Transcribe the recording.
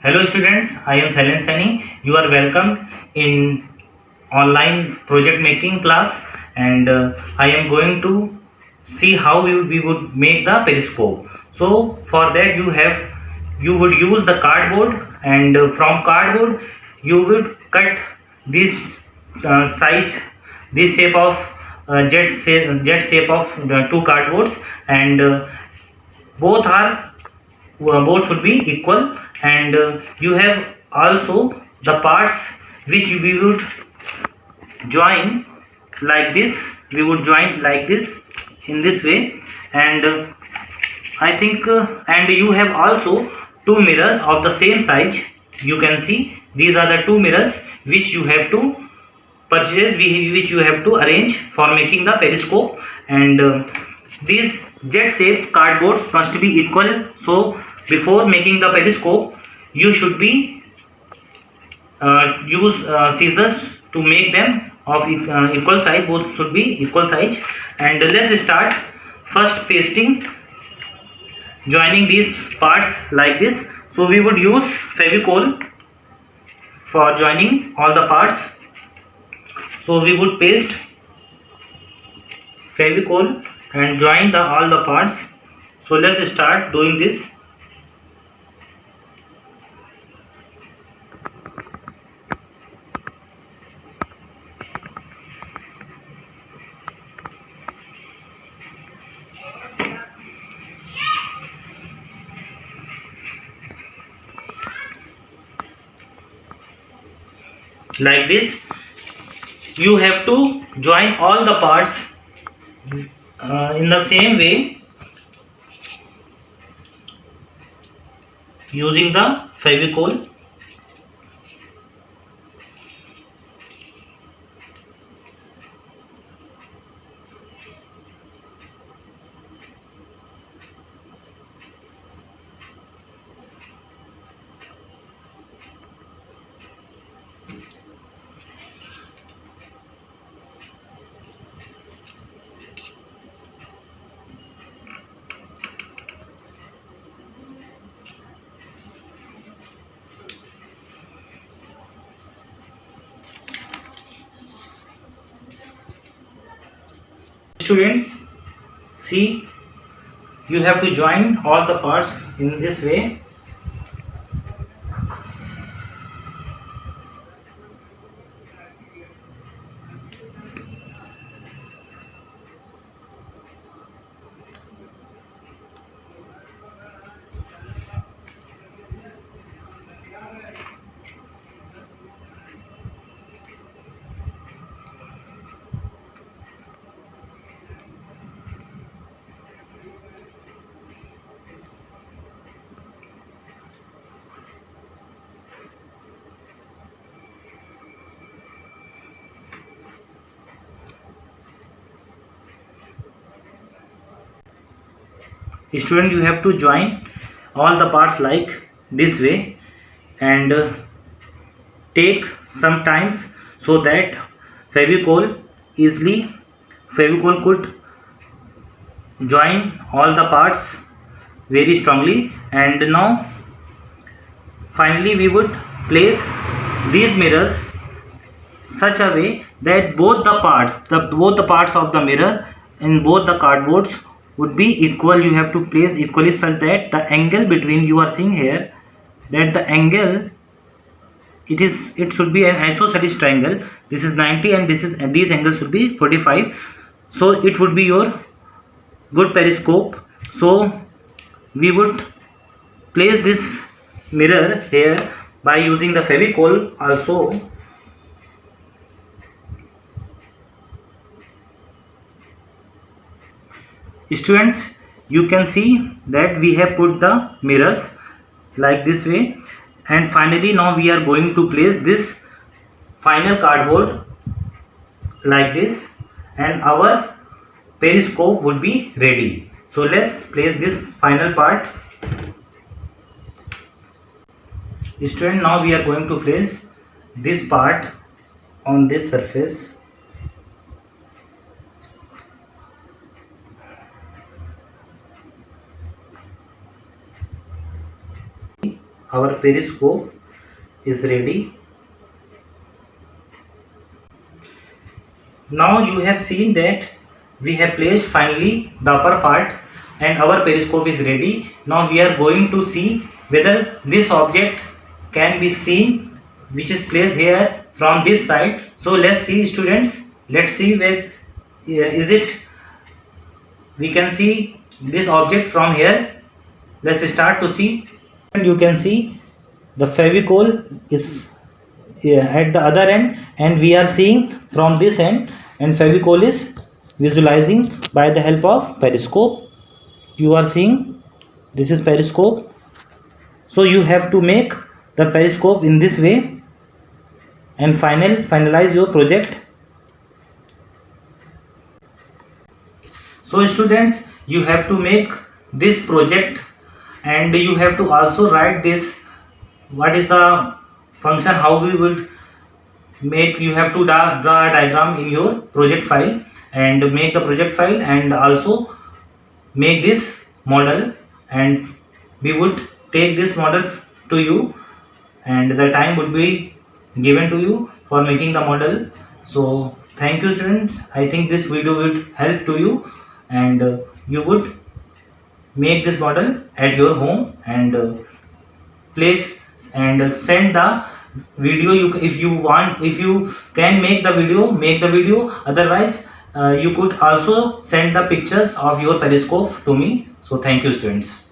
Hello students, I am Sailen Sani. You are welcome in online project making class, and I am going to see how we would make the periscope. So for that you would use the cardboard, and from cardboard you would cut this size, this shape of jet shape of two cardboards, and both are both should be equal, and you have also the parts which we would join like this. We would join like this, in this way, and I think and you have also two mirrors of the same size. You can see these are the two mirrors which you have to purchase, which you have to arrange for making the periscope, and these jet shaped cardboards must be equal. So before making the periscope you should be use scissors to make them of equal size. Both should be equal size, and let's start first pasting, joining these parts like this. So we would use Fevicol for joining all the parts. So we would paste Fevicol and join all the parts. So let's start doing this. Like this, you have to join all the parts in the same way using the Fevicol. Students, see, you have to join all the parts in this way. Student, you have to join all the parts like this way, and take some times so that Fevicol easily Fevicol could join all the parts very strongly. And now finally we would place these mirrors such a way that both the parts of the mirror in both the cardboards would be equal. You have to place equally such that the angle between, you are seeing here, that the angle, it should be an isosceles triangle. This is 90 and this is, and these angles should be 45. So it would be your good periscope. So we would place this mirror here by using the Fevicol also. Students, you can see that we have put the mirrors like this way, and finally now we are going to place this final cardboard like this, and our periscope would be ready. So let's place this final part. Student, now we are going to place this part on this surface. our periscope is ready. Now you have seen that we have placed finally the upper part and our periscope is ready. Now we are going to see whether this object can be seen which is placed here from this side. So let's see, students, let's see where is it. We can see this object from here. Let's start to see. And you can see the Fevicol is at the other end and we are seeing from this end, and Fevicol is visualizing by the help of periscope. You are seeing this is periscope. So you have to make the periscope in this way and finalize your project. So students, you have to make this project and you have to also write this, what is the function, how we would make. You have to draw a diagram in your project file and make the project file and also make this model, and we would take this model to you and the time would be given to you for making the model. So thank you students, I think this video would help to you and you would make this model at your home and place and send the video. If you want, if you can make the video, make the video. Otherwise you could also send the pictures of your periscope to me. So thank you students.